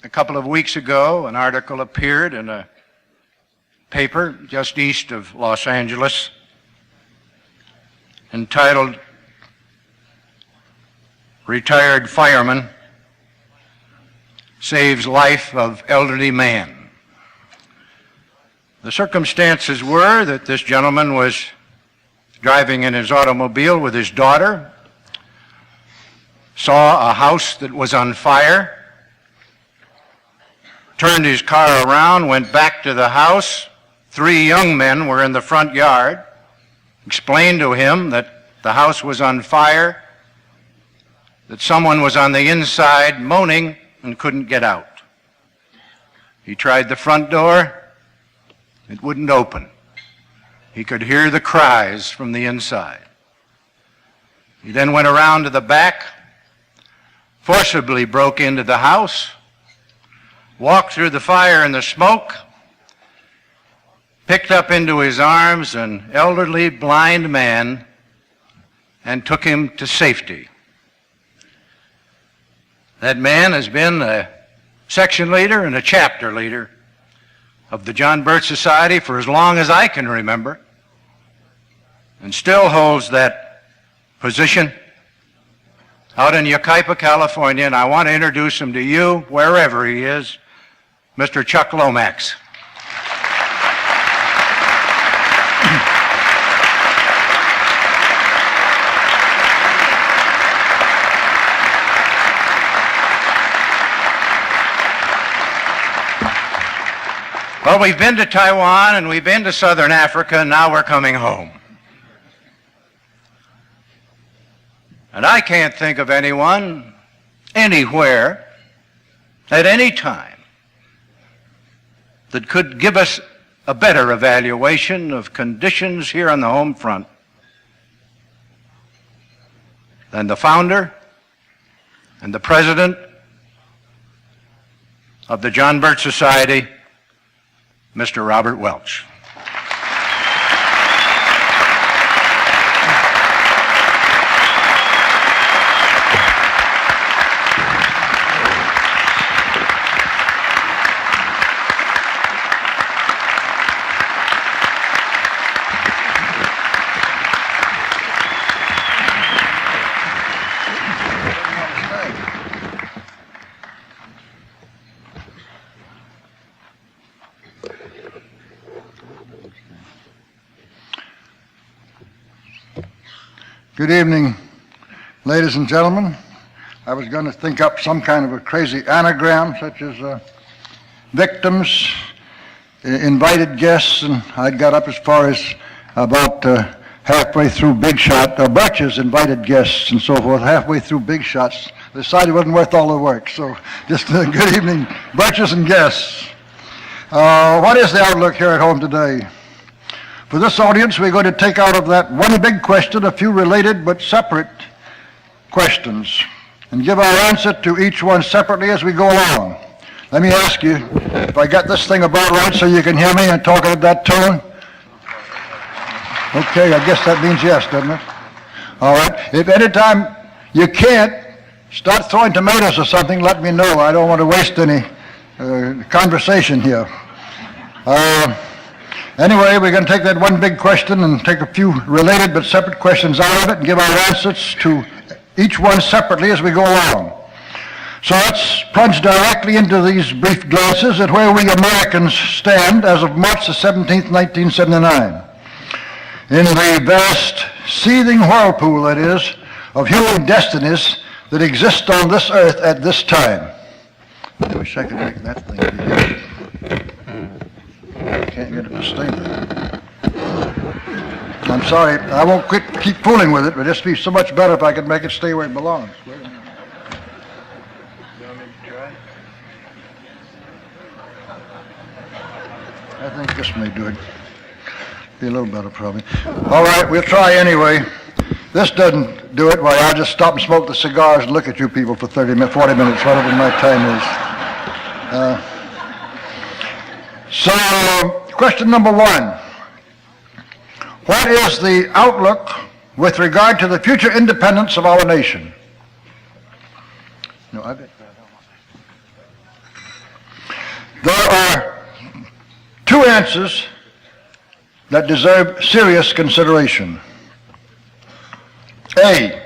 a couple of weeks ago, an article appeared in a paper just east of Los Angeles entitled "Retired Fireman Saves Life of Elderly Man." The circumstances were that this gentleman was driving in his automobile with his daughter, saw a house that was on fire, turned his car around, went back to the house. 3 young men were in the front yard, explained to him that the house was on fire, that someone was on the inside moaning and couldn't get out. He tried the front door. It wouldn't open. He could hear the cries from the inside. He then went around to the back, forcibly broke into the house, walked through the fire and the smoke, picked up into his arms an elderly blind man and took him to safety. That man has been a section leader and a chapter leader of the John Birch Society for as long as I can remember, and still holds that position out in Yucaipa, California, and I want to introduce him to you, wherever he is, Mr. Chuck Lomax. Well, we've been to Taiwan and we've been to Southern Africa, and now we're coming home. And I can't think of anyone, anywhere, at any time, that could give us a better evaluation of conditions here on the home front than the founder and the president of the John Birch Society, Mr. Robert Welch. Good evening, ladies and gentlemen. I was going to think up some kind of a crazy anagram, such as victims, invited guests, and I got up as far as about halfway through Big Shot, Birch's invited guests and so forth, halfway through Big Shots. Decided it wasn't worth all the work, so just good evening, Birches and guests. What is the outlook here at home today? For this audience, we're going to take out of that one big question a few related but separate questions and give our answer to each one separately as we go along. Let me ask you if I got this thing about right so you can hear me and talk at that tone. Okay, I guess that means yes, doesn't it? All right. If any time you can't, start throwing tomatoes or something, let me know. I don't want to waste any conversation here. Anyway, we're going to take that one big question and take a few related but separate questions out of it and give our answers to each one separately as we go along. So let's plunge directly into these brief glances at where we Americans stand as of March the 17th, 1979. In the vast, seething whirlpool, that is, of human destinies that exist on this earth at this time. I wish I could make that thing bigger. I can't get it to stay there. I'm sorry, I won't keep fooling with it, but it'd just be so much better if I could make it stay where it belongs. Wait a minute. You want me to try? I think this may do it. Be a little better probably. All right, we'll try anyway. This doesn't do it, why I'll just stop and smoke the cigars and look at you people for 30 minutes, 40 minutes, whatever my time is. So, question number one. What is the outlook with regard to the future independence of our nation? No, I bet. two answers that deserve serious consideration. A,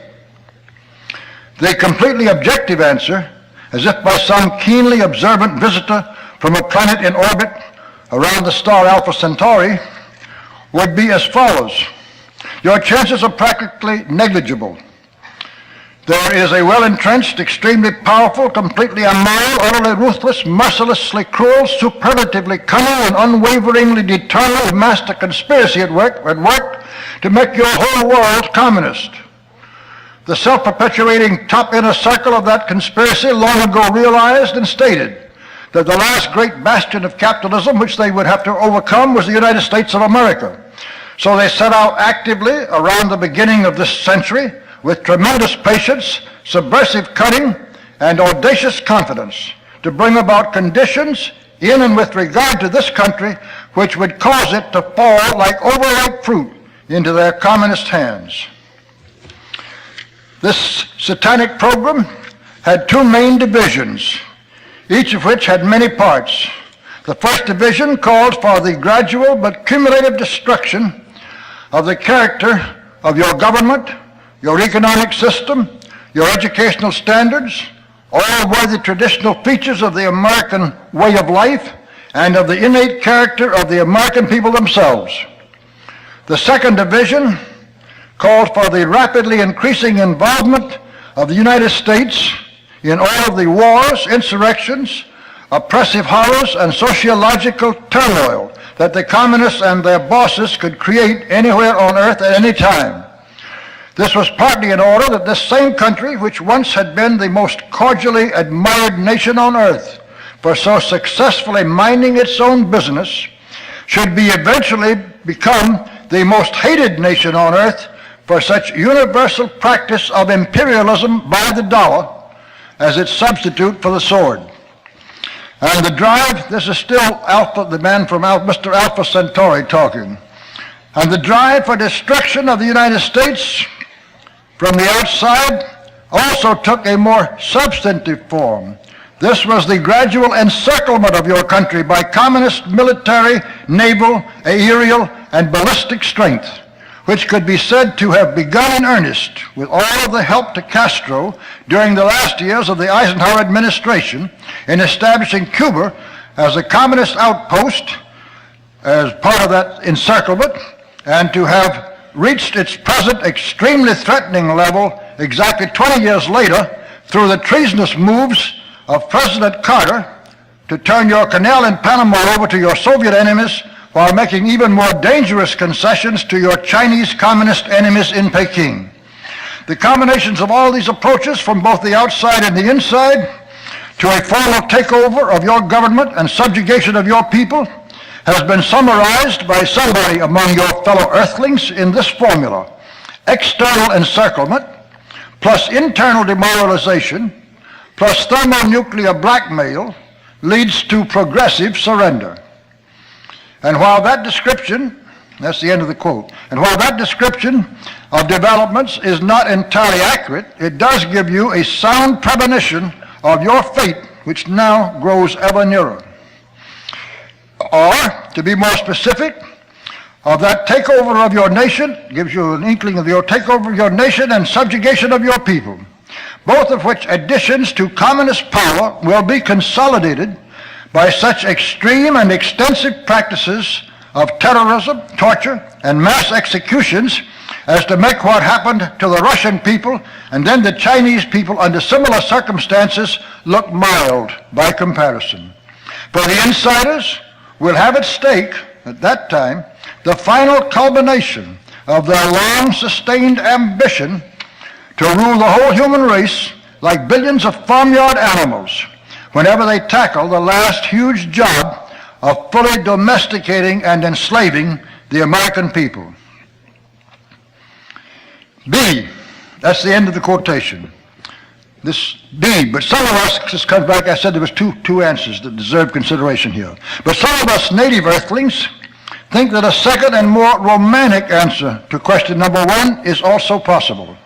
the completely objective answer, as if by some keenly observant visitor from a planet in orbit around the star Alpha Centauri, would be as follows. Your chances are practically negligible. There is a well-entrenched, extremely powerful, completely immoral, utterly ruthless, mercilessly cruel, superlatively cunning, and unwaveringly determined master conspiracy at work to make your whole world communist. The self-perpetuating top inner circle of that conspiracy long ago realized and stated that the last great bastion of capitalism which they would have to overcome was the United States of America. So they set out actively around the beginning of this century with tremendous patience, subversive cunning, and audacious confidence to bring about conditions in and with regard to this country which would cause it to fall like overripe fruit into their communist hands. This satanic program had two main divisions, each of which had many parts. The first division called for the gradual but cumulative destruction of the character of your government, your economic system, your educational standards, all were the traditional features of the American way of life and of the innate character of the American people themselves. The second division called for the rapidly increasing involvement of the United States in all of the wars, insurrections, oppressive horrors, and sociological turmoil that the communists and their bosses could create anywhere on earth at any time. This was partly in order that this same country, which once had been the most cordially admired nation on earth for so successfully minding its own business, should be eventually become the most hated nation on earth for such universal practice of imperialism by the dollar as its substitute for the sword. And the drive, this is still the man from Mr. Alpha Centauri talking, and the drive for destruction of the United States from the outside also took a more substantive form. This was the gradual encirclement of your country by communist military, naval, aerial, and ballistic strength, which could be said to have begun in earnest with all of the help to Castro during the last years of the Eisenhower administration in establishing Cuba as a communist outpost as part of that encirclement, and to have reached its present extremely threatening level exactly 20 years later through the treasonous moves of President Carter to turn your canal in Panama over to your Soviet enemies while making even more dangerous concessions to your Chinese communist enemies in Peking. The combinations of all these approaches from both the outside and the inside to a formal takeover of your government and subjugation of your people has been summarized by somebody among your fellow earthlings in this formula: external encirclement plus internal demoralization plus thermonuclear blackmail leads to progressive surrender. And while that description, that's the end of the quote, and while that description of developments is not entirely accurate, it does give you a sound premonition of your fate, which now grows ever nearer. Or, to be more specific, of that takeover of your nation, gives you an inkling of your takeover of your nation and subjugation of your people, both of which additions to communist power will be consolidated by such extreme and extensive practices of terrorism, torture, and mass executions as to make what happened to the Russian people and then the Chinese people under similar circumstances look mild by comparison. For the insiders will have at stake at that time the final culmination of their long-sustained ambition to rule the whole human race like billions of farmyard animals whenever they tackle the last huge job of fully domesticating and enslaving the American people. B, that's the end of the quotation. This B, but some of us, this comes back, I said there was two answers that deserve consideration here. But some of us native earthlings think that a second and more romantic answer to question number one is also possible.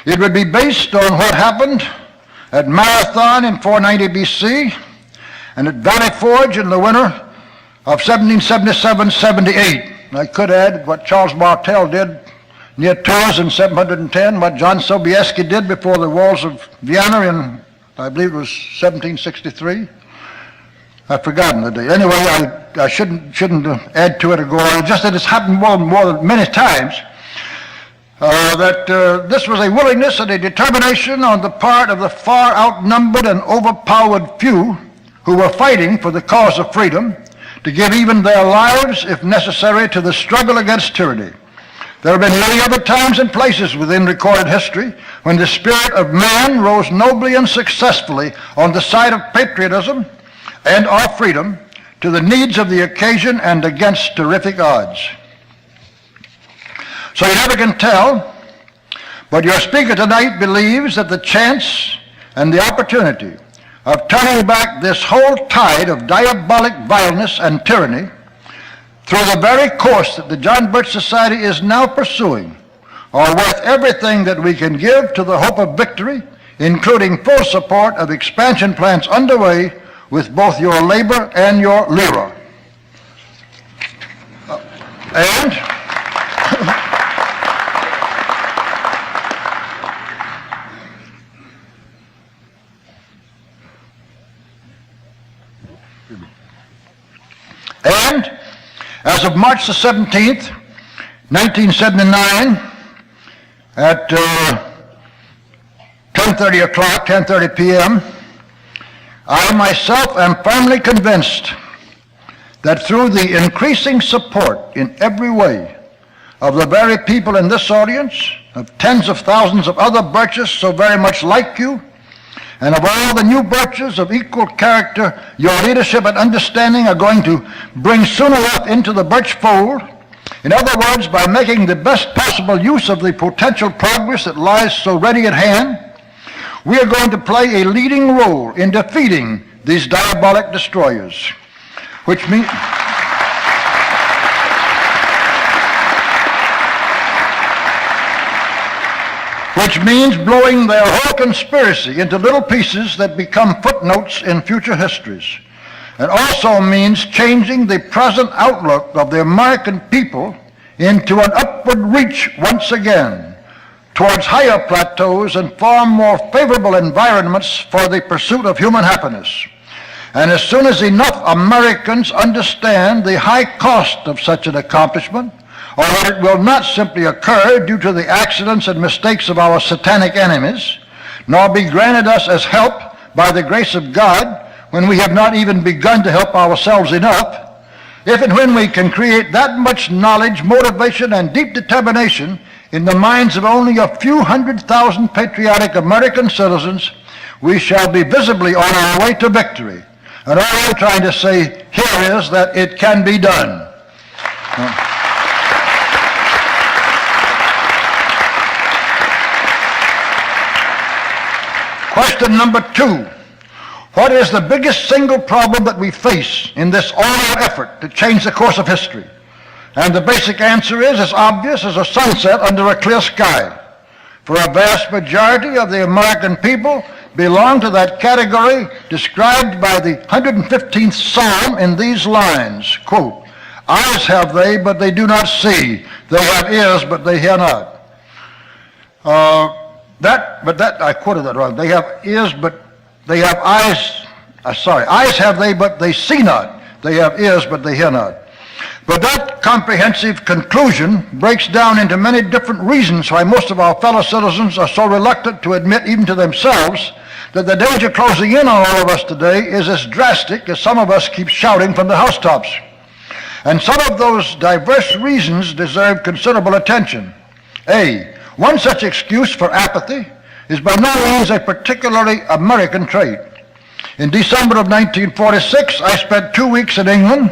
It would be based on what happened at Marathon in 490 BC and at Valley Forge in the winter of 1777-78. I could add what Charles Martel did near Tours in 710, what John Sobieski did before the walls of Vienna in, I believe it was 1763. I've forgotten the date. Anyway, I shouldn't add to it or go on. Just that it's happened more than many times that this was a willingness and a determination on the part of the far outnumbered and overpowered few who were fighting for the cause of freedom to give even their lives, if necessary, to the struggle against tyranny. There have been many other times and places within recorded history when the spirit of man rose nobly and successfully on the side of patriotism and our freedom to the needs of the occasion and against terrific odds. So you never can tell, but your speaker tonight believes that the chance and the opportunity of turning back this whole tide of diabolic vileness and tyranny through the very course that the John Birch Society is now pursuing are worth everything that we can give to the hope of victory, including full support of expansion plans underway with both your labor and your lira. And as of March the 17th, 1979, at 10:30 p.m., I myself am firmly convinced that through the increasing support in every way of the very people in this audience, of tens of thousands of other Birches so very much like you, and of all the new Birches of equal character, your leadership and understanding are going to bring soon enough into the Birch fold. In other words, by making the best possible use of the potential progress that lies so ready at hand, we are going to play a leading role in defeating these diabolic destroyers, which means blowing their whole conspiracy into little pieces that become footnotes in future histories. It also means changing the present outlook of the American people into an upward reach once again towards higher plateaus and far more favorable environments for the pursuit of human happiness. And as soon as enough Americans understand the high cost of such an accomplishment, or that it will not simply occur due to the accidents and mistakes of our satanic enemies, nor be granted us as help by the grace of God when we have not even begun to help ourselves enough, if and when we can create that much knowledge, motivation, and deep determination in the minds of only a few 100,000 patriotic American citizens, we shall be visibly on our way to victory. And all I'm trying to say here is that it can be done. Question number 2. What is the biggest single problem that we face in this all-out effort to change the course of history? And the basic answer is as obvious as a sunset under a clear sky. For a vast majority of the American people belong to that category described by the 115th Psalm in these lines, quote, "Eyes have they, but they do not see. They have ears, but they hear not." I quoted that wrong. They have ears, but they have eyes. Eyes have they, but they see not. They have ears, but they hear not. But that comprehensive conclusion breaks down into many different reasons why most of our fellow citizens are so reluctant to admit, even to themselves, that the danger closing in on all of us today is as drastic as some of us keep shouting from the housetops. And some of those diverse reasons deserve considerable attention. A, one such excuse for apathy is by no means a particularly American trait. In December of 1946, I spent 2 weeks in England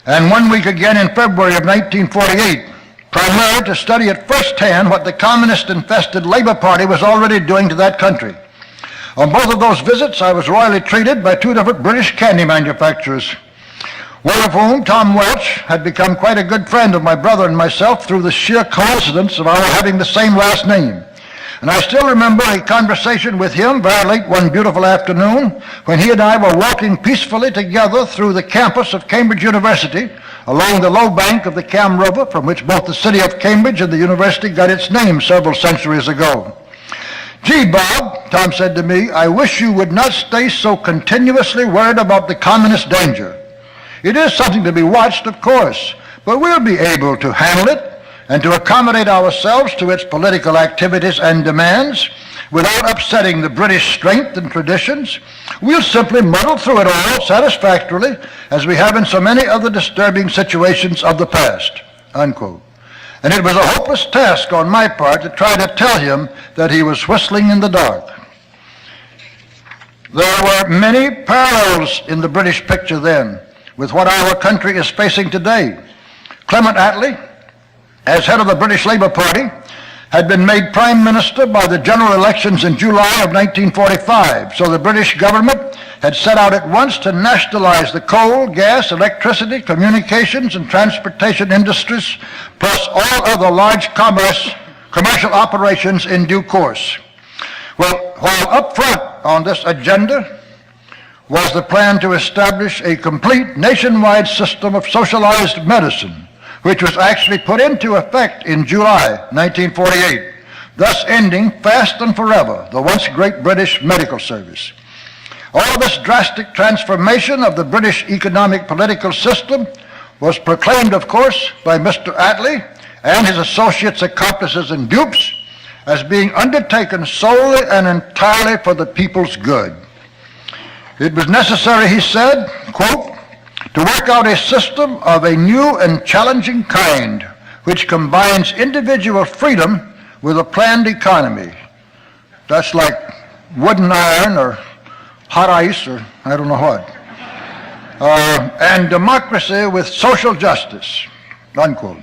and 1 week again in February of 1948, primarily to study at first hand what the communist-infested Labour Party was already doing to that country. On both of those visits, I was royally treated by 2 different British candy manufacturers, one of whom, Tom Welch, had become quite a good friend of my brother and myself through the sheer coincidence of our having the same last name. And I still remember a conversation with him very late one beautiful afternoon when he and I were walking peacefully together through the campus of Cambridge University along the low bank of the Cam River, from which both the city of Cambridge and the university got its name several centuries ago. "Gee, Bob," Tom said to me, "I wish you would not stay so continuously worried about the communist danger. It is something to be watched, of course, but we'll be able to handle it and to accommodate ourselves to its political activities and demands without upsetting the British strength and traditions. We'll simply muddle through it all satisfactorily as we have in so many other disturbing situations of the past," unquote. And it was a hopeless task on my part to try to tell him that he was whistling in the dark. There were many parallels in the British picture then with what our country is facing today. Clement Attlee, as head of the British Labour Party, had been made Prime Minister by the general elections in July of 1945, so the British government had set out at once to nationalize the coal, gas, electricity, communications, and transportation industries, plus all other large commercial operations in due course. Well, while up front on this agenda was the plan to establish a complete nationwide system of socialized medicine, which was actually put into effect in July 1948, thus ending fast and forever the once great British medical service. All this drastic transformation of the British economic political system was proclaimed, of course, by Mr. Attlee and his associates, accomplices, and dupes as being undertaken solely and entirely for the people's good. It was necessary, he said, quote, "to work out a system of a new and challenging kind which combines individual freedom with a planned economy." That's like wooden iron or hot ice or I don't know what. "And democracy with social justice," unquote.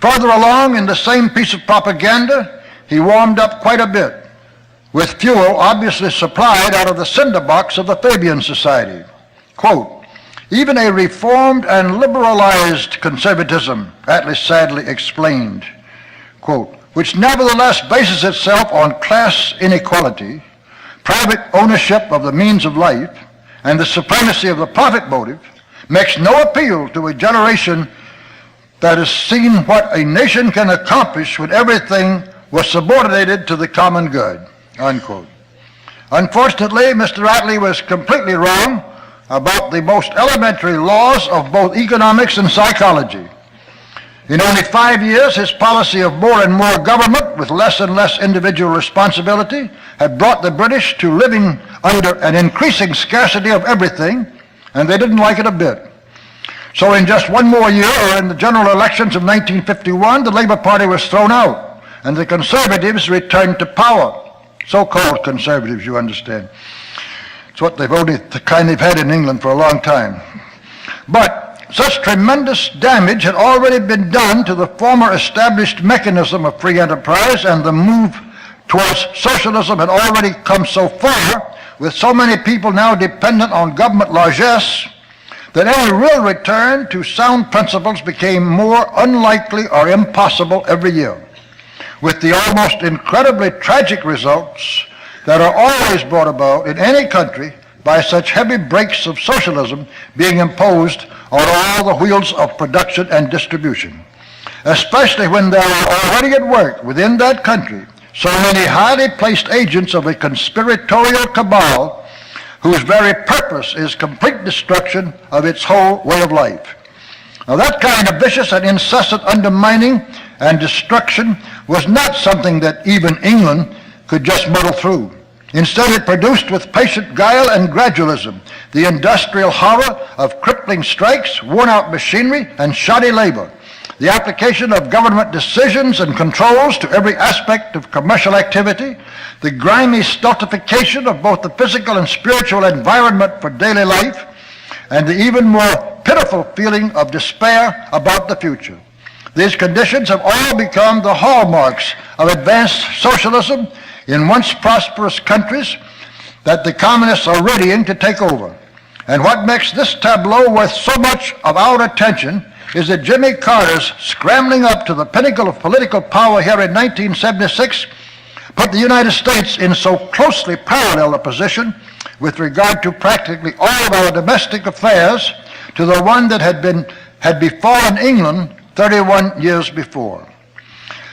Further along in the same piece of propaganda, he warmed up quite a bit, with fuel obviously supplied out of the cinder box of the Fabian Society. Quote, "Even a reformed and liberalized conservatism," Attlee sadly explained, quote, "which nevertheless bases itself on class inequality, private ownership of the means of life, and the supremacy of the profit motive, makes no appeal to a generation that has seen what a nation can accomplish when everything was subordinated to the common good," unquote. Unfortunately, Mr. Attlee was completely wrong about the most elementary laws of both economics and psychology. In only 5 years, his policy of more and more government with less and less individual responsibility had brought the British to living under an increasing scarcity of everything, and they didn't like it a bit. So in just one more year, or in the general elections of 1951, the Labour Party was thrown out, and the Conservatives returned to power. So-called Conservatives, you understand. It's what the kind they've had in England for a long time. But such tremendous damage had already been done to the former established mechanism of free enterprise, and the move towards socialism had already come so far, with so many people now dependent on government largesse, that any real return to sound principles became more unlikely or impossible every year, with the almost incredibly tragic results that are always brought about in any country by such heavy brakes of socialism being imposed on all the wheels of production and distribution, especially when there are already at work within that country so many highly placed agents of a conspiratorial cabal whose very purpose is complete destruction of its whole way of life. Now, that kind of vicious and incessant undermining and destruction was not something that even England could just muddle through. Instead, it produced with patient guile and gradualism the industrial horror of crippling strikes, worn-out machinery, and shoddy labor, the application of government decisions and controls to every aspect of commercial activity, the grimy stultification of both the physical and spiritual environment for daily life, and the even more pitiful feeling of despair about the future. These conditions have all become the hallmarks of advanced socialism in once prosperous countries that the communists are readying to take over. And what makes this tableau worth so much of our attention is that Jimmy Carter's scrambling up to the pinnacle of political power here in 1976 put the United States in so closely parallel a position with regard to practically all of our domestic affairs to the one that had befallen England 31 years before.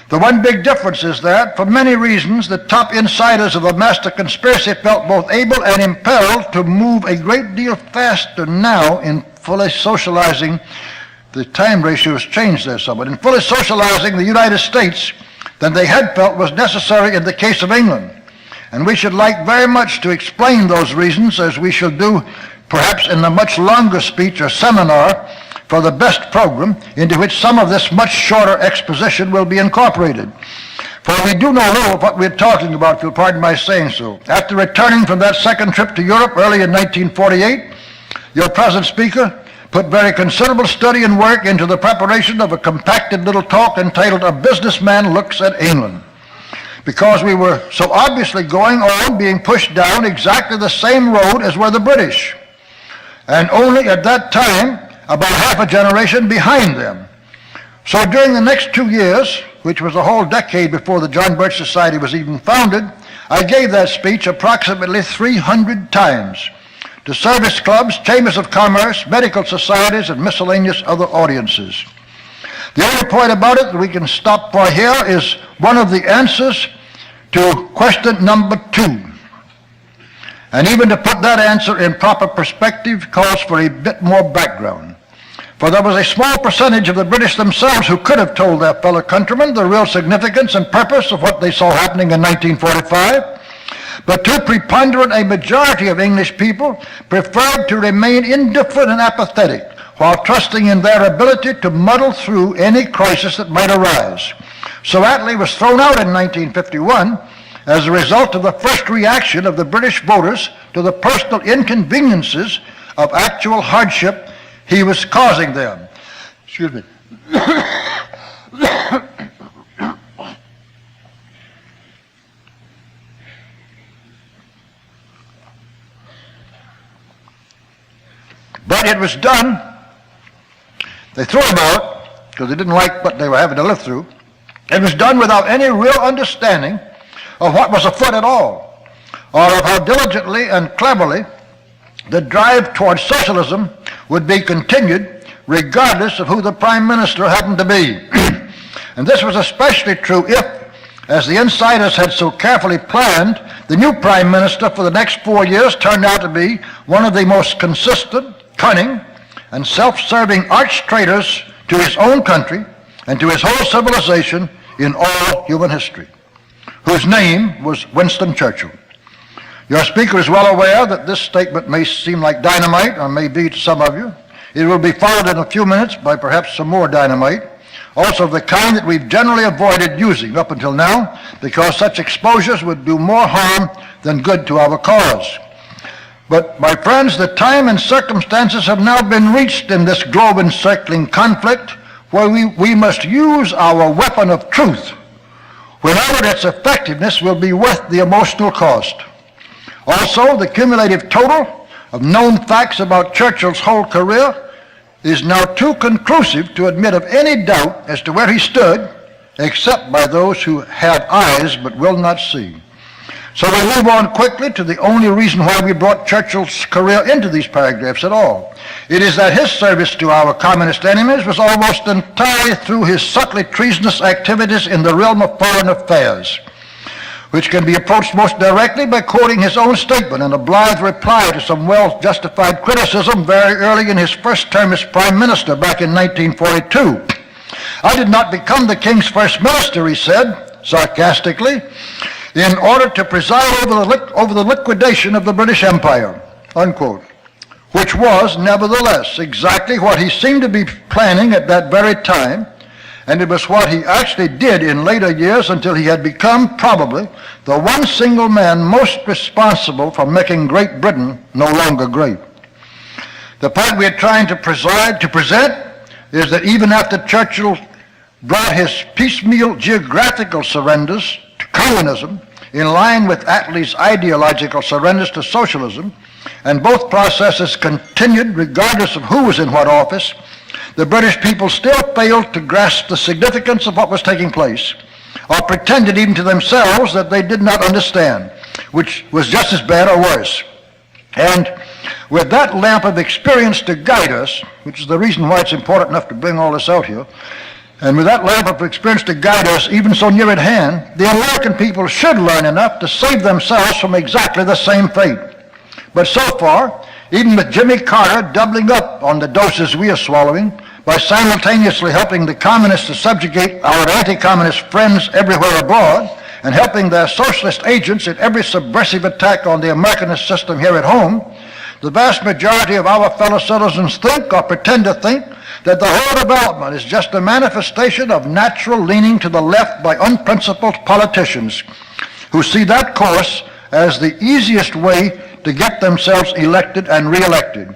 The one big difference is that, for many reasons, the top insiders of the master conspiracy felt both able and impelled to move a great deal faster now in fully socializing. The time ratio has changed there somewhat. In fully socializing the United States than they had felt was necessary in the case of England. And we should like very much to explain those reasons, as we shall do perhaps in a much longer speech or seminar for the best program, into which some of this much shorter exposition will be incorporated. For we do not know what we're talking about, if you'll pardon my saying so. After returning from that second trip to Europe early in 1948, your present speaker put very considerable study and work into the preparation of a compacted little talk entitled A Businessman Looks at England, because we were so obviously going on, being pushed down exactly the same road as were the British, and only at that time about half a generation behind them. So during the next 2 years, which was a whole decade before the John Birch Society was even founded, I gave that speech approximately 300 times to service clubs, chambers of commerce, medical societies, and miscellaneous other audiences. The only point about it that we can stop for here is one of the answers to question number 2. And even to put that answer in proper perspective calls for a bit more background. For there was a small percentage of the British themselves who could have told their fellow countrymen the real significance and purpose of what they saw happening in 1945, but too preponderant a majority of English people preferred to remain indifferent and apathetic while trusting in their ability to muddle through any crisis that might arise. So Attlee was thrown out in 1951 as a result of the first reaction of the British voters to the personal inconveniences of actual hardship he was causing them. Excuse me. But it was done. They threw him out because they didn't like what they were having to live through. It was done without any real understanding of what was afoot at all, or of how diligently and cleverly the drive towards socialism would be continued regardless of who the prime minister happened to be. And this was especially true if, as the insiders had so carefully planned, the new prime minister for the next 4 years turned out to be one of the most consistent, cunning, and self-serving arch-traitors to his own country and to his whole civilization in all human history, whose name was Winston Churchill. Your speaker is well aware that this statement may seem like dynamite, or may be to some of you. It will be followed in a few minutes by perhaps some more dynamite, also of the kind that we've generally avoided using up until now, because such exposures would do more harm than good to our cause. But, my friends, the time and circumstances have now been reached in this globe-encircling conflict where we must use our weapon of truth whenever its effectiveness will be worth the emotional cost. Also, the cumulative total of known facts about Churchill's whole career is now too conclusive to admit of any doubt as to where he stood, except by those who have eyes but will not see. So we move on quickly to the only reason why we brought Churchill's career into these paragraphs at all. It is that his service to our communist enemies was almost entirely through his subtly treasonous activities in the realm of foreign affairs, which can be approached most directly by quoting his own statement in a blithe reply to some well-justified criticism very early in his first term as Prime Minister back in 1942. I did not become the King's first minister, he said, sarcastically, in order to preside over the liquidation of the British Empire, unquote, which was, nevertheless, exactly what he seemed to be planning at that very time, and it was what he actually did in later years until he had become, probably, the one single man most responsible for making Great Britain no longer great. The point we are trying to present is that even after Churchill brought his piecemeal geographical surrenders to communism in line with Attlee's ideological surrenders to socialism, and both processes continued regardless of who was in what office, the British people still failed to grasp the significance of what was taking place or pretended even to themselves that they did not understand, which was just as bad or worse. And with that lamp of experience to guide us, which is the reason why it's important enough to bring all this out here, and with that lamp of experience to guide us, even so near at hand, the American people should learn enough to save themselves from exactly the same fate. But so far, even with Jimmy Carter doubling up on the doses we are swallowing, by simultaneously helping the communists to subjugate our anti-communist friends everywhere abroad, and helping their socialist agents in every subversive attack on the Americanist system here at home, the vast majority of our fellow citizens think or pretend to think that the whole development is just a manifestation of natural leaning to the left by unprincipled politicians who see that course as the easiest way to get themselves elected and reelected.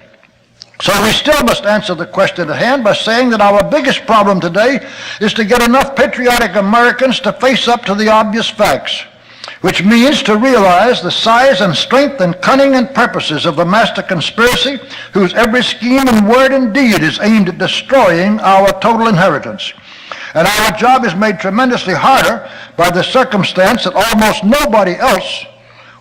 So we still must answer the question at hand by saying that our biggest problem today is to get enough patriotic Americans to face up to the obvious facts, which means to realize the size and strength and cunning and purposes of the master conspiracy whose every scheme and word and deed is aimed at destroying our total inheritance. And our job is made tremendously harder by the circumstance that almost nobody else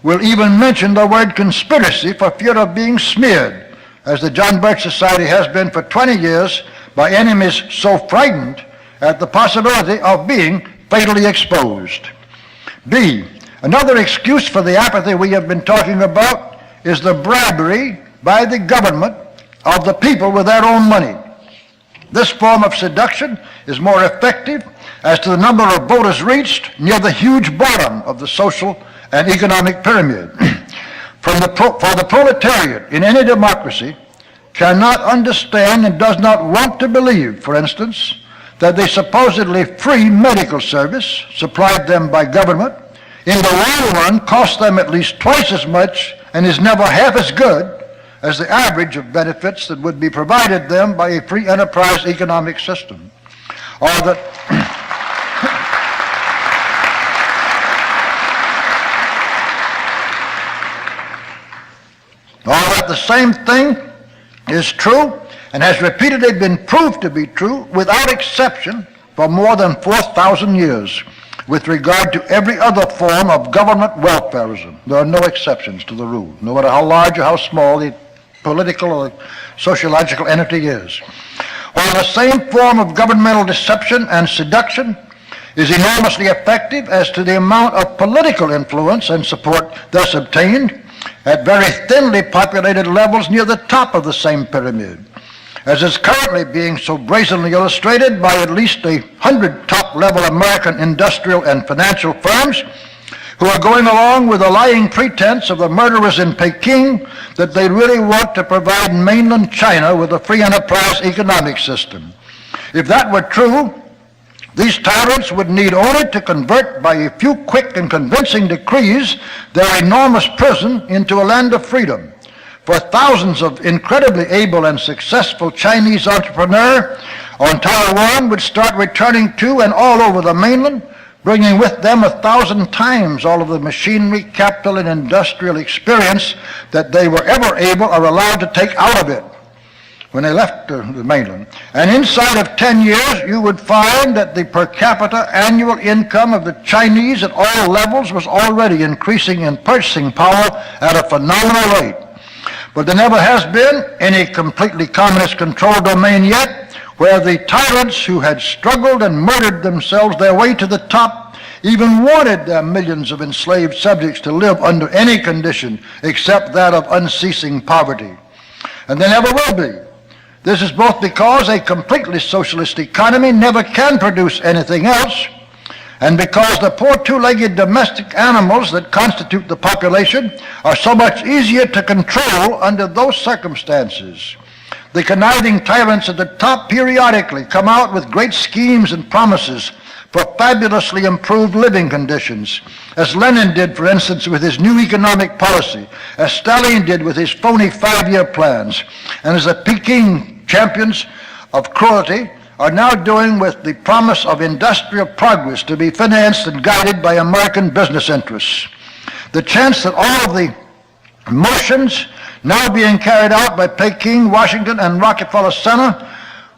will even mention the word conspiracy for fear of being smeared, as the John Birch Society has been for 20 years by enemies so frightened at the possibility of being fatally exposed. B, another excuse for the apathy we have been talking about is the bribery by the government of the people with their own money. This form of seduction is more effective as to the number of voters reached near the huge bottom of the social and economic pyramid. For the proletariat in any democracy cannot understand and does not want to believe, for instance, that the supposedly free medical service supplied them by government in the long run costs them at least twice as much and is never half as good as the average of benefits that would be provided them by a free enterprise economic system. Or that the same thing is true and has repeatedly been proved to be true without exception for more than 4,000 years with regard to every other form of government welfareism. There are no exceptions to the rule, no matter how large or how small the political or sociological entity is. While the same form of governmental deception and seduction is enormously effective as to the amount of political influence and support thus obtained at very thinly populated levels near the top of the same pyramid, as is currently being so brazenly illustrated by at least 100 top-level American industrial and financial firms who are going along with the lying pretense of the murderers in Peking that they really want to provide mainland China with a free enterprise economic system. If that were true, these tyrants would need only to convert by a few quick and convincing decrees their enormous prison into a land of freedom. For thousands of incredibly able and successful Chinese entrepreneurs on Taiwan would start returning to and all over the mainland, bringing with them 1,000 times all of the machinery, capital, and industrial experience that they were ever able or allowed to take out of it when they left the mainland. And inside of 10 years, you would find that the per capita annual income of the Chinese at all levels was already increasing in purchasing power at a phenomenal rate. But there never has been any completely communist-controlled domain yet where the tyrants who had struggled and murdered themselves their way to the top even wanted their millions of enslaved subjects to live under any condition except that of unceasing poverty. And there never will be. This is both because a completely socialist economy never can produce anything else, and because the poor two-legged domestic animals that constitute the population are so much easier to control under those circumstances. The conniving tyrants at the top periodically come out with great schemes and promises for fabulously improved living conditions, as Lenin did, for instance, with his new economic policy, as Stalin did with his phony 5-year plans, and as the Peking champions of cruelty are now doing with the promise of industrial progress to be financed and guided by American business interests. The chance that all of the motions now being carried out by Peking, Washington, and Rockefeller Center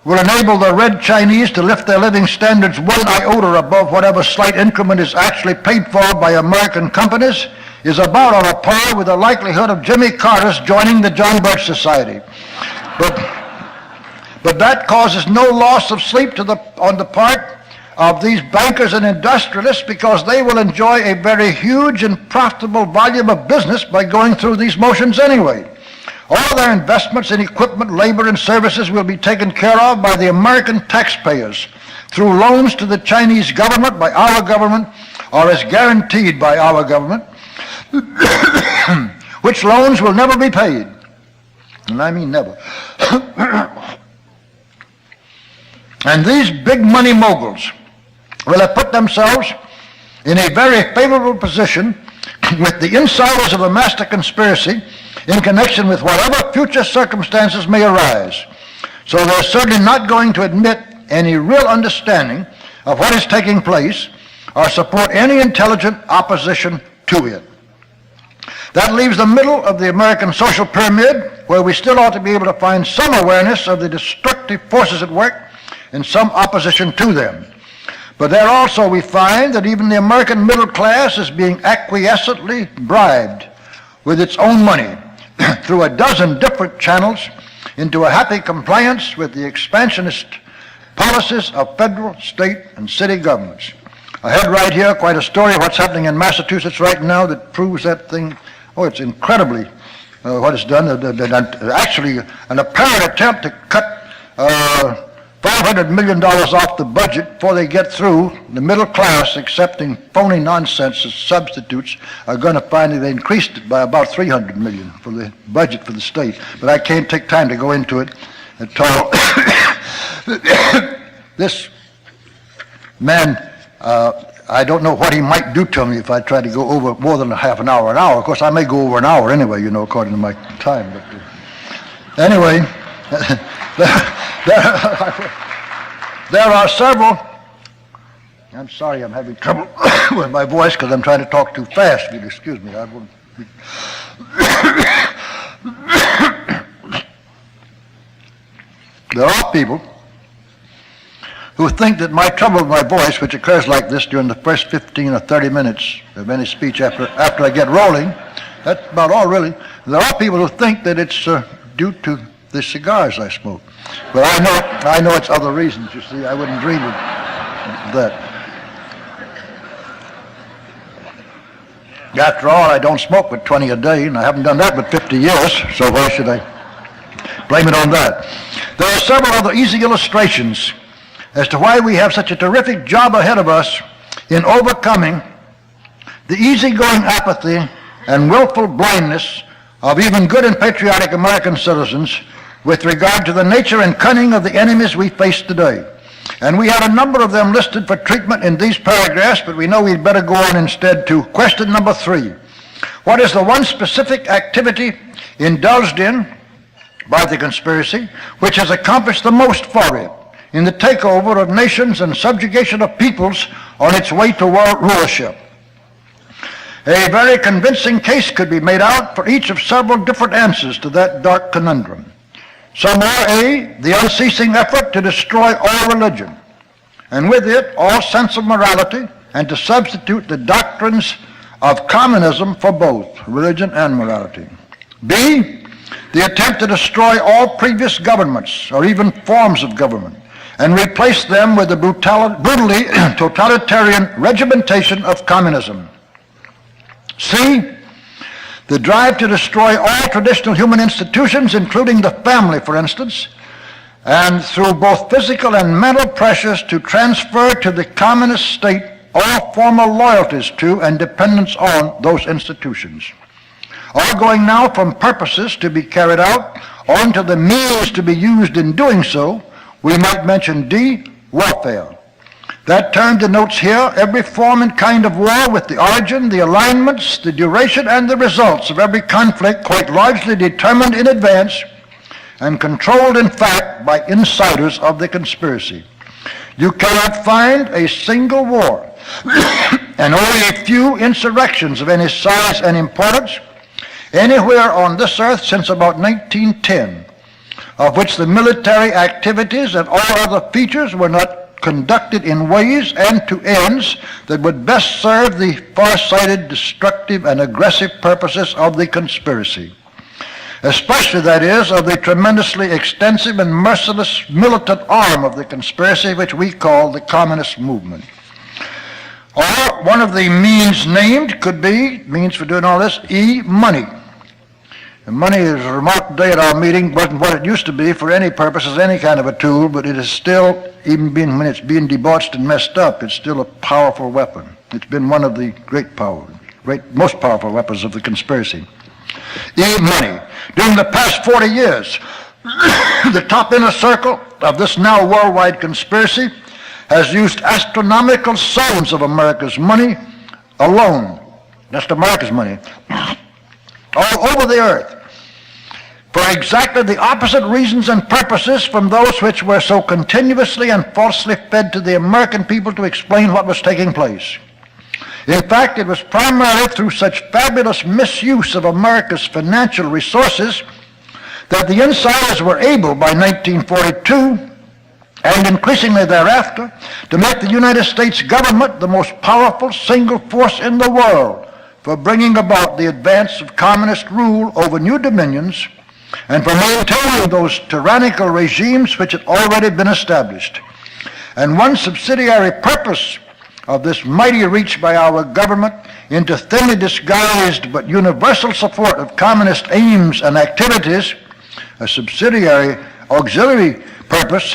will enable the red Chinese to lift their living standards one iota above whatever slight increment is actually paid for by American companies is about on a par with the likelihood of Jimmy Carter's joining the John Birch Society. But that causes no loss of sleep on the part of these bankers and industrialists, because they will enjoy a very huge and profitable volume of business by going through these motions anyway. All their investments in equipment, labor, and services will be taken care of by the American taxpayers through loans to the Chinese government by our government, or as guaranteed by our government, which loans will never be paid. And I mean never. And these big money moguls will have put themselves in a very favorable position with the insiders of the master conspiracy in connection with whatever future circumstances may arise. So they're certainly not going to admit any real understanding of what is taking place or support any intelligent opposition to it. That leaves the middle of the American social pyramid, where we still ought to be able to find some awareness of the destructive forces at work and some opposition to them. But there also we find that even the American middle class is being acquiescently bribed with its own money through a dozen different channels into a happy compliance with the expansionist policies of federal, state, and city governments. I had right here quite a story of what's happening in Massachusetts right now that proves that thing. Oh, it's incredibly what it's done. Actually, an apparent attempt to cut $500 million off the budget before they get through. The middle class, accepting phony nonsense as substitutes, are going to find that they increased it by about $300 million for the budget for the state. But I can't take time to go into it at all. This man, I don't know what he might do to me if I try to go over more than half an hour. Of course, I may go over an hour anyway, according to my time. But anyway, there are several. I'm sorry, I'm having trouble with my voice because I'm trying to talk too fast. If you'd excuse me. There are people who think that my trouble with my voice, which occurs like this during the first 15 or 30 minutes of any speech after I get rolling, that's about all really. There are people who think that it's due to the cigars I smoke. But I know it's other reasons, you see. I wouldn't dream of that. After all, I don't smoke but 20 a day, and I haven't done that but 50 years, so why should I blame it on that? There are several other easy illustrations as to why we have such a terrific job ahead of us in overcoming the easygoing apathy and willful blindness of even good and patriotic American citizens with regard to the nature and cunning of the enemies we face today. And we have a number of them listed for treatment in these paragraphs, but we know we'd better go on instead to question number 3. What is the one specific activity indulged in by the conspiracy which has accomplished the most for it in the takeover of nations and subjugation of peoples on its way to world rulership? A very convincing case could be made out for each of several different answers to that dark conundrum. Some are A, the unceasing effort to destroy all religion, and with it all sense of morality, and to substitute the doctrines of communism for both religion and morality. B, the attempt to destroy all previous governments or even forms of government and replace them with the brutally totalitarian regimentation of communism. C, the drive to destroy all traditional human institutions, including the family, for instance, and through both physical and mental pressures to transfer to the communist state all former loyalties to and dependence on those institutions. All going now from purposes to be carried out on to the means to be used in doing so, we might mention D, warfare. That term denotes here every form and kind of war with the origin, the alignments, the duration, and the results of every conflict quite largely determined in advance and controlled in fact by insiders of the conspiracy. You cannot find a single war and only a few insurrections of any size and importance anywhere on this earth since about 1910 of which the military activities and all other features were not conducted in ways and to ends that would best serve the far-sighted, destructive, and aggressive purposes of the conspiracy, especially, that is, of the tremendously extensive and merciless militant arm of the conspiracy which we call the communist movement. Or one of the means named could be, means for doing all this, money. And money, as remarked today at our meeting, wasn't what it used to be for any purpose as any kind of a tool, but it is still, even when it's being debauched and messed up, it's still a powerful weapon. It's been one of the most powerful weapons of the conspiracy. Money. During the past 40 years, the top inner circle of this now worldwide conspiracy has used astronomical sums of America's money alone, just America's money, all over the earth, for exactly the opposite reasons and purposes from those which were so continuously and falsely fed to the American people to explain what was taking place. In fact, it was primarily through such fabulous misuse of America's financial resources that the insiders were able, by 1942, and increasingly thereafter, to make the United States government the most powerful single force in the world for bringing about the advance of communist rule over new dominions and for maintaining those tyrannical regimes which had already been established. And one subsidiary purpose of this mighty reach by our government into thinly disguised but universal support of communist aims and activities, a subsidiary auxiliary purpose,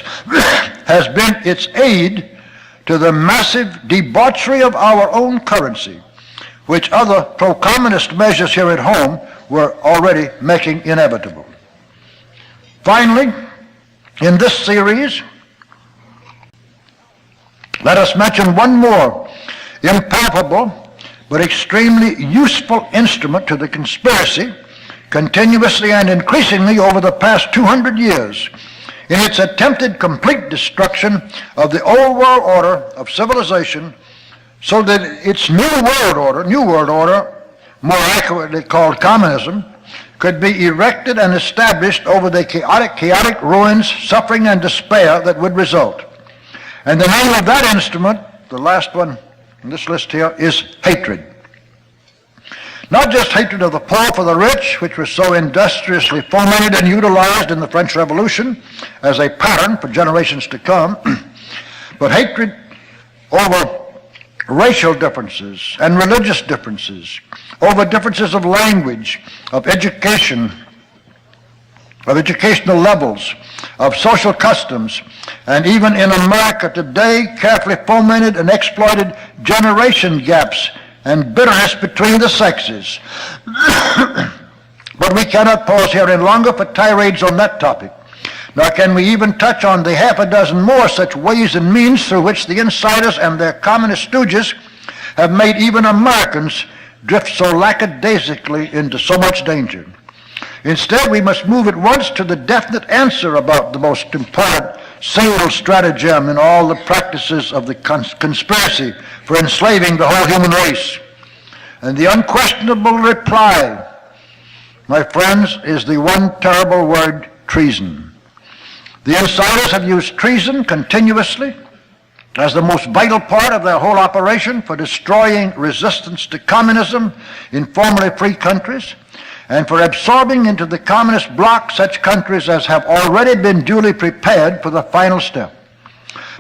has been its aid to the massive debauchery of our own currency, which other pro-communist measures here at home were already making inevitable. Finally, in this series, let us mention one more impalpable but extremely useful instrument to the conspiracy, continuously and increasingly over the past 200 years, in its attempted complete destruction of the old world order of civilization, so that its new world order, more accurately called communism, could be erected and established over the chaotic ruins, suffering, and despair that would result. And the name of that instrument, the last one in this list here, is hatred. Not just hatred of the poor for the rich, which was so industriously fomented and utilized in the French Revolution as a pattern for generations to come, but hatred over racial differences and religious differences, over differences of language, of education, of educational levels, of social customs, and even in America today, carefully fomented and exploited generation gaps and bitterness between the sexes. But we cannot pause here any longer for tirades on that topic, nor can we even touch on the half a dozen more such ways and means through which the insiders and their communist stooges have made even Americans drift so lackadaisically into so much danger. Instead, we must move at once to the definite answer about the most important single stratagem in all the practices of the conspiracy for enslaving the whole human race. And the unquestionable reply, my friends, is the one terrible word, treason. The insiders have used treason continuously as the most vital part of their whole operation for destroying resistance to communism in formerly free countries, and for absorbing into the communist bloc such countries as have already been duly prepared for the final step.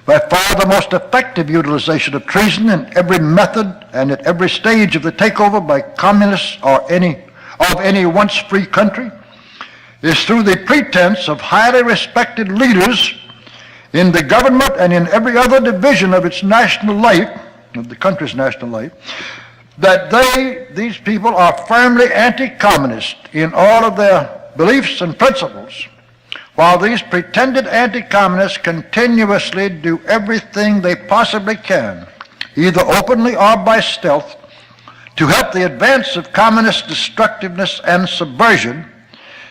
By far the most effective utilization of treason in every method and at every stage of the takeover by communists of any once free country is through the pretense of highly respected leaders in the government and in every other division of its national life, of the country's national life, that these people are firmly anti-communist in all of their beliefs and principles, while these pretended anti-communists continuously do everything they possibly can, either openly or by stealth, to help the advance of communist destructiveness and subversion,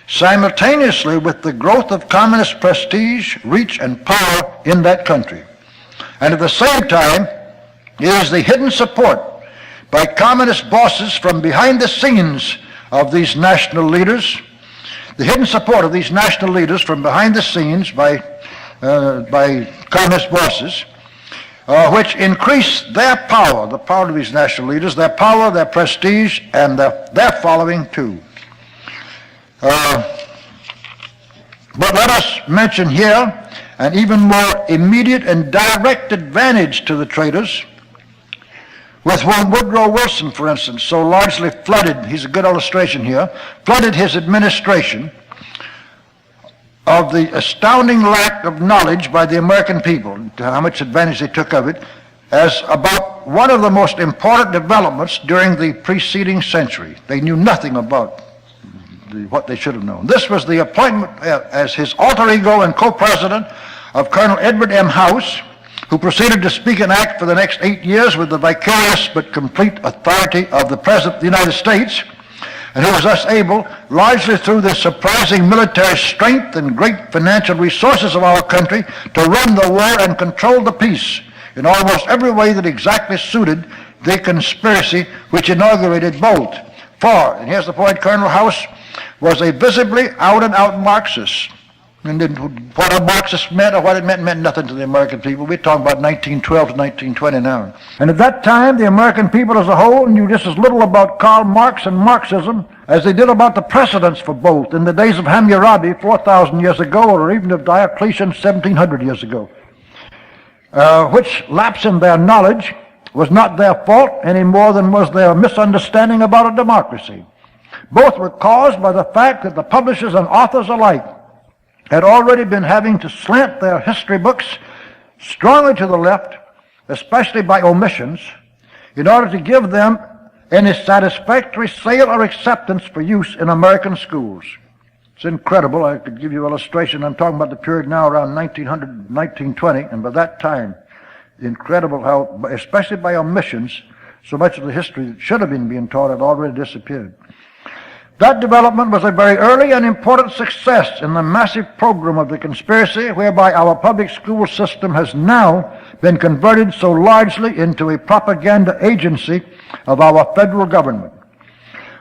simultaneously with the growth of communist prestige, reach, and power in that country. And at the same time, it is the hidden support by communist bosses from behind the scenes of these national leaders the hidden support of these national leaders from behind the scenes by communist bosses, which increased their power, the power of these national leaders, their power, their prestige, and their following too. But let us mention here an even more immediate and direct advantage to the traitors, with whom Woodrow Wilson, for instance, so largely flooded, he's a good illustration here, flooded his administration of the astounding lack of knowledge by the American people, how much advantage they took of it, as about one of the most important developments during the preceding century. They knew nothing about what they should have known. This was the appointment as his alter ego and co-president of Colonel Edward M. House, who proceeded to speak and act for the next 8 years with the vicarious but complete authority of the President of the United States, and who was thus able, largely through the surprising military strength and great financial resources of our country, to run the war and control the peace in almost every way that exactly suited the conspiracy which inaugurated both. For, and here's the point, Colonel House was a visibly out-and-out Marxist. And what a Marxist meant or what it meant nothing to the American people. We're talking about 1912 to 1920 now. And at that time, the American people as a whole knew just as little about Karl Marx and Marxism as they did about the precedents for both in the days of Hammurabi 4,000 years ago, or even of Diocletian 1,700 years ago. Which lapse in their knowledge was not their fault any more than was their misunderstanding about a democracy. Both were caused by the fact that the publishers and authors alike had already been having to slant their history books strongly to the left, especially by omissions, in order to give them any satisfactory sale or acceptance for use in American schools. It's incredible. I could give you an illustration. I'm talking about the period now around 1900, 1920, and by that time, incredible how, especially by omissions, so much of the history that should have been being taught had already disappeared. That development was a very early and important success in the massive program of the conspiracy, whereby our public school system has now been converted so largely into a propaganda agency of our federal government,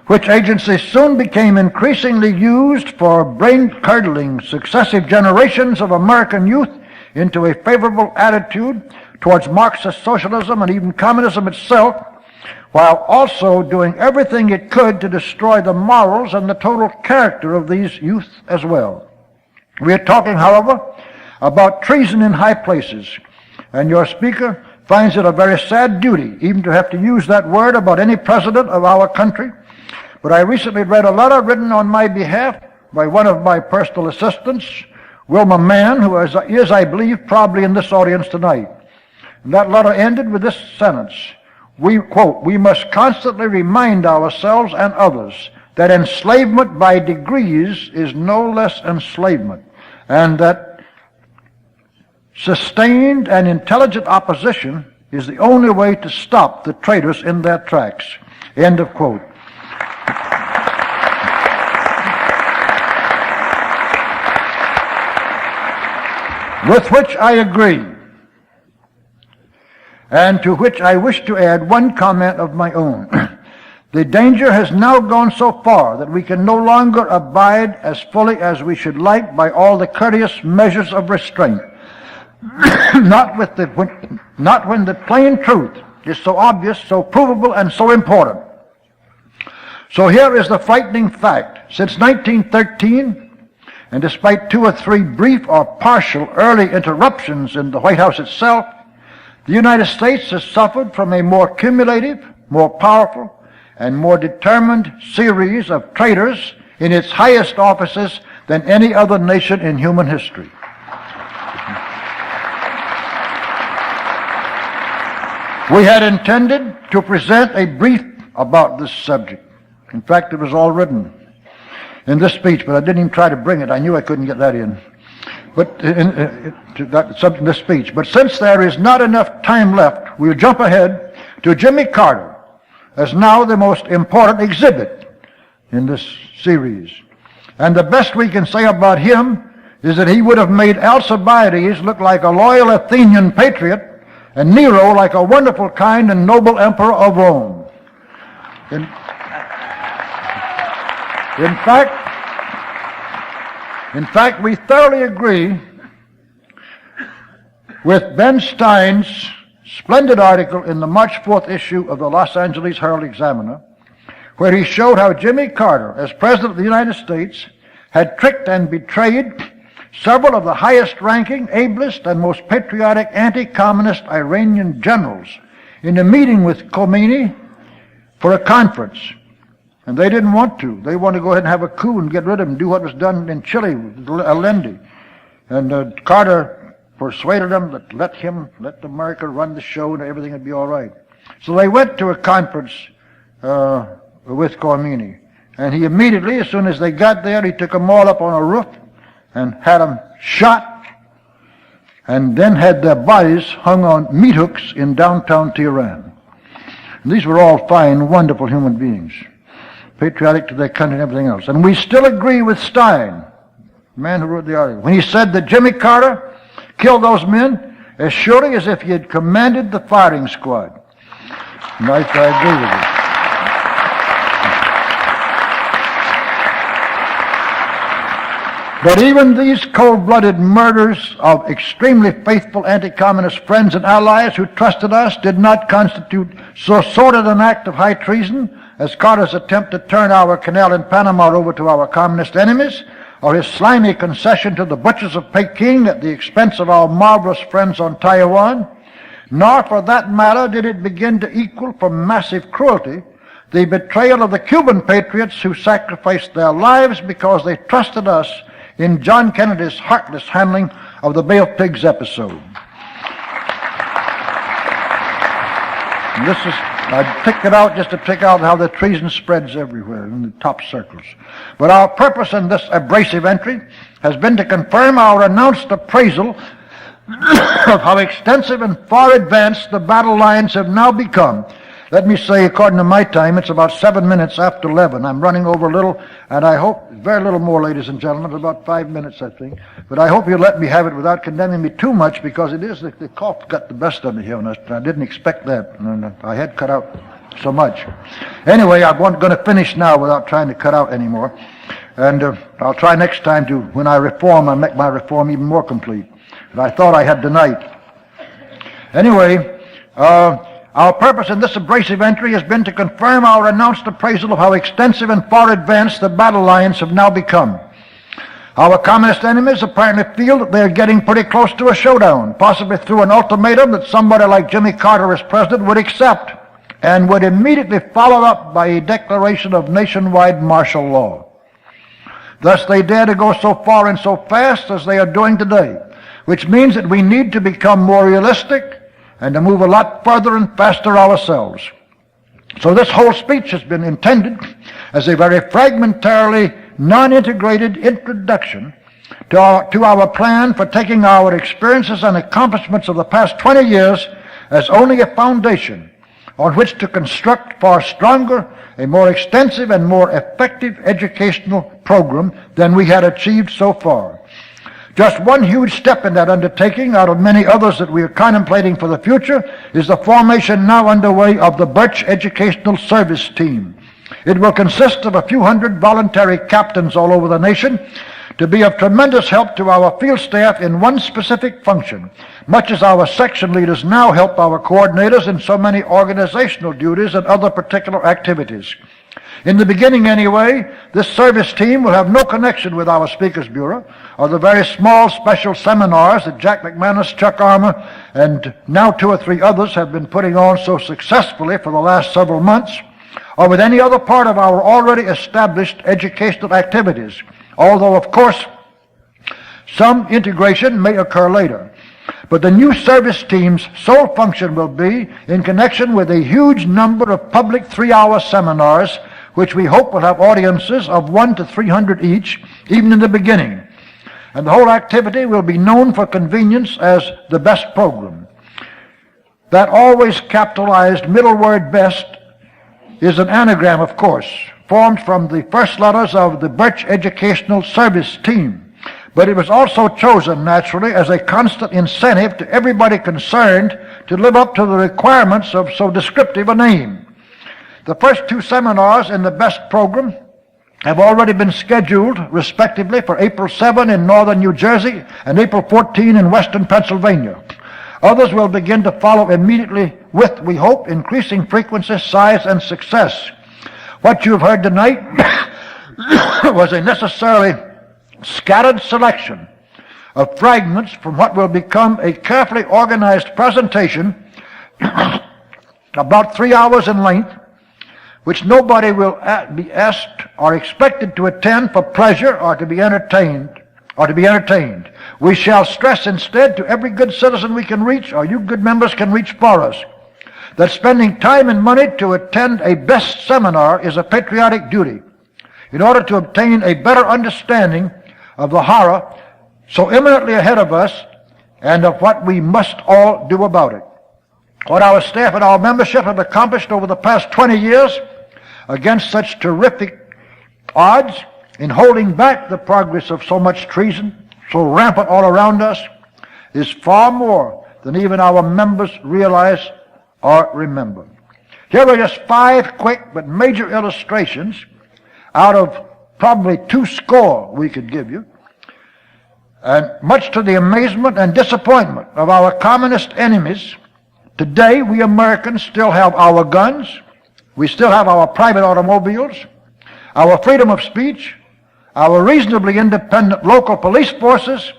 which agency soon became increasingly used for brain-curdling successive generations of American youth into a favorable attitude towards Marxist socialism and even communism itself, while also doing everything it could to destroy the morals and the total character of these youth as well. We are talking, however, about treason in high places, and your speaker finds it a very sad duty even to have to use that word about any president of our country. But I recently read a letter written on my behalf by one of my personal assistants, Wilma Mann, who is, I believe, probably in this audience tonight. And that letter ended with this sentence. We, quote, "We must constantly remind ourselves and others that enslavement by degrees is no less enslavement, and that sustained and intelligent opposition is the only way to stop the traitors in their tracks." End of quote. With which I agree, and to which I wish to add one comment of my own. The danger has now gone so far that we can no longer abide as fully as we should like by all the courteous measures of restraint, not when the plain truth is so obvious, so provable, and so important. So here is the frightening fact. Since 1913, and despite 2 or 3 brief or partial early interruptions in the White House itself, the United States has suffered from a more cumulative, more powerful, and more determined series of traitors in its highest offices than any other nation in human history. We had intended to present a brief about this subject. In fact, it was all written in this speech, but I didn't even try to bring it. I knew I couldn't get that in. But to that subject, this speech. But since there is not enough time left, we'll jump ahead to Jimmy Carter as now the most important exhibit in this series. And the best we can say about him is that he would have made Alcibiades look like a loyal Athenian patriot and Nero like a wonderful, kind, and noble emperor of Rome. In fact, In fact, we thoroughly agree with Ben Stein's splendid article in the March 4th issue of the Los Angeles Herald-Examiner, where he showed how Jimmy Carter, as President of the United States, had tricked and betrayed several of the highest-ranking, ablest, and most patriotic anti-communist Iranian generals into meeting with Khomeini for a conference. And they didn't want to. They wanted to go ahead and have a coup and get rid of him, do what was done in Chile with Allende. And Carter persuaded them that let America run the show and everything would be all right. So they went to a conference with Khomeini. And he immediately, as soon as they got there, he took them all up on a roof and had them shot, and then had their bodies hung on meat hooks in downtown Tehran. And these were all fine, wonderful human beings, patriotic to their country and everything else. And we still agree with Stein, the man who wrote the article, when he said that Jimmy Carter killed those men as surely as if he had commanded the firing squad. And I agree with you. But even these cold-blooded murders of extremely faithful anti-communist friends and allies who trusted us did not constitute so sordid an act of high treason as Carter's attempt to turn our canal in Panama over to our communist enemies, or his slimy concession to the butchers of Peking at the expense of our marvelous friends on Taiwan, nor for that matter did it begin to equal for massive cruelty the betrayal of the Cuban patriots who sacrificed their lives because they trusted us in John Kennedy's heartless handling of the Bay of Pigs episode. And this is, I picked it out just to pick out how the treason spreads everywhere in the top circles. But our purpose in this abrasive entry has been to confirm our announced appraisal of how extensive and far advanced the battle lines have now become. Let me say, according to my time, it's about 7 minutes after 11. I'm running over a little, and I hope, very little more, ladies and gentlemen, about 5 minutes, I think. But I hope you'll let me have it without condemning me too much, because it is, the cough got the best of me here, and I didn't expect that. And I had cut out so much. Anyway, I'm going to finish now without trying to cut out anymore. And I'll try next time to, when I reform, I'll make my reform even more complete. But I thought I had tonight. Anyway, our purpose in this abrasive entry has been to confirm our announced appraisal of how extensive and far advanced the battle lines have now become. Our communist enemies apparently feel that they are getting pretty close to a showdown, possibly through an ultimatum that somebody like Jimmy Carter as president would accept, and would immediately follow up by a declaration of nationwide martial law. Thus they dare to go so far and so fast as they are doing today, which means that we need to become more realistic and to move a lot further and faster ourselves. So this whole speech has been intended as a very fragmentarily non-integrated introduction to our plan for taking our experiences and accomplishments of the past 20 years as only a foundation on which to construct far stronger, a more extensive and more effective educational program than we had achieved so far. Just one huge step in that undertaking, out of many others that we are contemplating for the future, is the formation now underway of the Welch Educational Service Team. It will consist of a few hundred voluntary captains all over the nation to be of tremendous help to our field staff in one specific function, much as our section leaders now help our coordinators in so many organizational duties and other particular activities. In the beginning, anyway, this service team will have no connection with our Speakers Bureau or the very small special seminars that Jack McManus, Chuck Armour, and now 2 or 3 others have been putting on so successfully for the last several months, or with any other part of our already established educational activities, although, of course, some integration may occur later. But the new service team's sole function will be in connection with a huge number of public 3-hour seminars which we hope will have audiences of 100 to 300 each, even in the beginning. And the whole activity will be known for convenience as the BEST program. That always capitalized middle word BEST is an anagram, of course, formed from the first letters of the Welch Educational Service Team. But it was also chosen, naturally, as a constant incentive to everybody concerned to live up to the requirements of so descriptive a name. The first 2 seminars in the BEST program have already been scheduled, respectively, for April 7 in northern New Jersey and April 14 in western Pennsylvania. Others will begin to follow immediately with, we hope, increasing frequency, size, and success. What you've heard tonight was a necessarily scattered selection of fragments from what will become a carefully organized presentation about 3 hours in length, which nobody will be asked or expected to attend for pleasure or to be entertained. We shall stress instead to every good citizen we can reach, or you good members can reach for us, that spending time and money to attend a best seminar is a patriotic duty in order to obtain a better understanding of the horror so imminently ahead of us and of what we must all do about it. What our staff and our membership have accomplished over the past 20 years against such terrific odds in holding back the progress of so much treason, so rampant all around us, is far more than even our members realize or remember. Here are just 5 quick but major illustrations out of probably 200 we could give you. And much to the amazement and disappointment of our communist enemies, today we Americans still have our guns, we still have our private automobiles, our freedom of speech, our reasonably independent local police forces,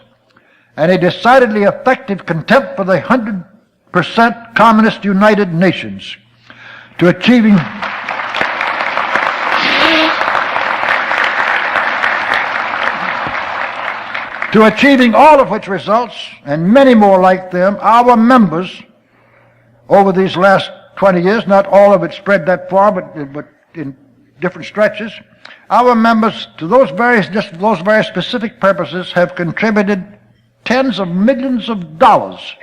and a decidedly effective contempt for the 100% communist United Nations. To achieving all of which results, and many more like them, our members over these last 20 years, not all of it spread that far, but in different stretches, our members to those very specific purposes have contributed tens of millions of dollars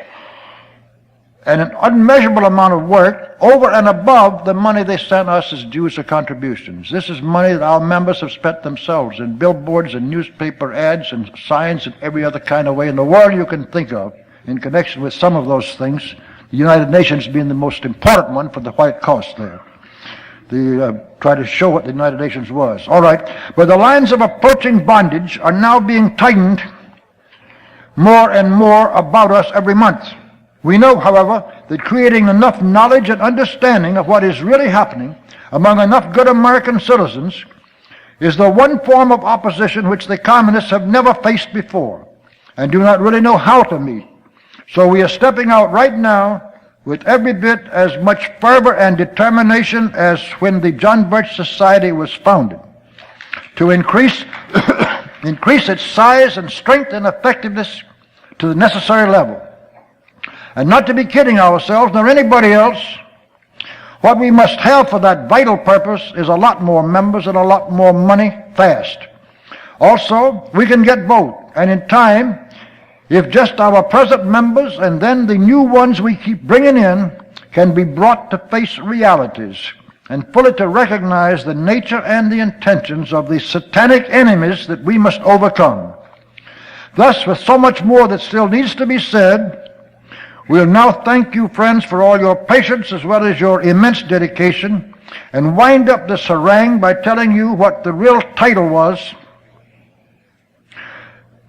and an unmeasurable amount of work over and above the money they sent us as dues or contributions. This is money that our members have spent themselves in billboards and newspaper ads and signs and every other kind of way in the world you can think of in connection with some of those things, the United Nations being the most important one for the white cost there. They try to show what the United Nations was. All right, but the lines of approaching bondage are now being tightened more and more about us every month. We know, however, that creating enough knowledge and understanding of what is really happening among enough good American citizens is the one form of opposition which the communists have never faced before and do not really know how to meet. So we are stepping out right now with every bit as much fervor and determination as when the John Birch Society was founded, to increase its size and strength and effectiveness to the necessary level. And not to be kidding ourselves, nor anybody else, what we must have for that vital purpose is a lot more members and a lot more money fast. Also, we can get both, and in time, if just our present members and then the new ones we keep bringing in can be brought to face realities and fully to recognize the nature and the intentions of the satanic enemies that we must overcome. Thus, with so much more that still needs to be said, we'll now thank you, friends, for all your patience as well as your immense dedication, and wind up this harangue by telling you what the real title was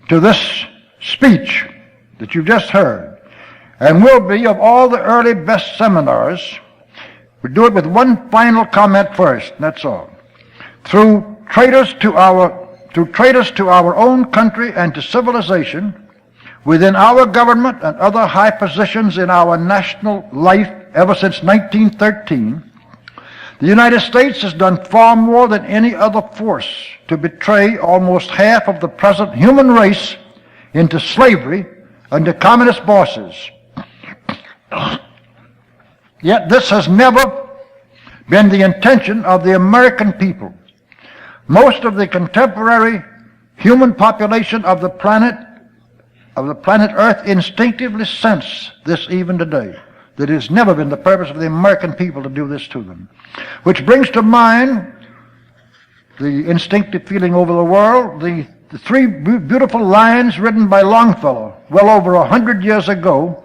to this speech that you've just heard, and will be of all the early best seminars. We'll do it with one final comment first, and that's all. Through traitors to our own country and to civilization, within our government and other high positions in our national life ever since 1913, the United States has done far more than any other force to betray almost half of the present human race into slavery under communist bosses. Yet this has never been the intention of the American people. Most of the contemporary human population of the planet Earth instinctively sense this even today, that it has never been the purpose of the American people to do this to them. Which brings to mind the instinctive feeling over the world, the 3 beautiful lines written by Longfellow well over 100 years ago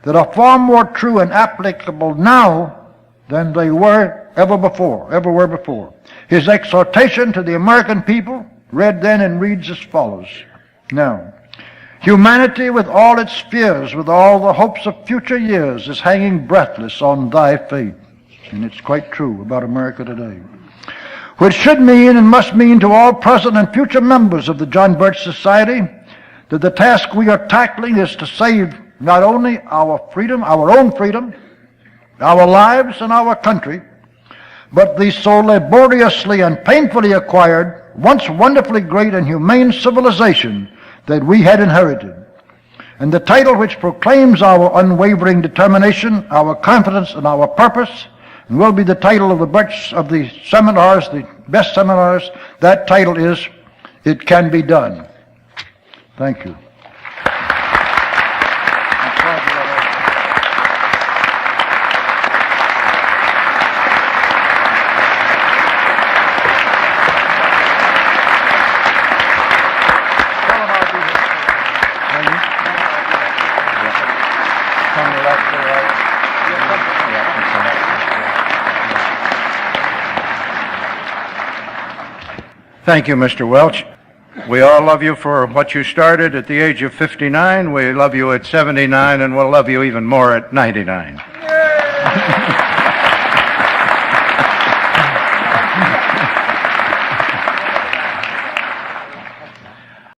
that are far more true and applicable now than they were everywhere before. His exhortation to the American people read then and reads as follows. Now, humanity with all its fears, with all the hopes of future years, is hanging breathless on thy faith. And it's quite true about America today. Which should mean and must mean to all present and future members of the John Birch Society that the task we are tackling is to save not only our freedom, our own freedom, our lives and our country, but the so laboriously and painfully acquired, once wonderfully great and humane civilization that we had inherited. And the title which proclaims our unwavering determination, our confidence, and our purpose, and will be the title of the seminars, the best seminars, that title is, It Can Be Done. Thank you. Thank you, Mr. Welch. We all love you for what you started at the age of 59. We love you at 79, and we'll love you even more at 99.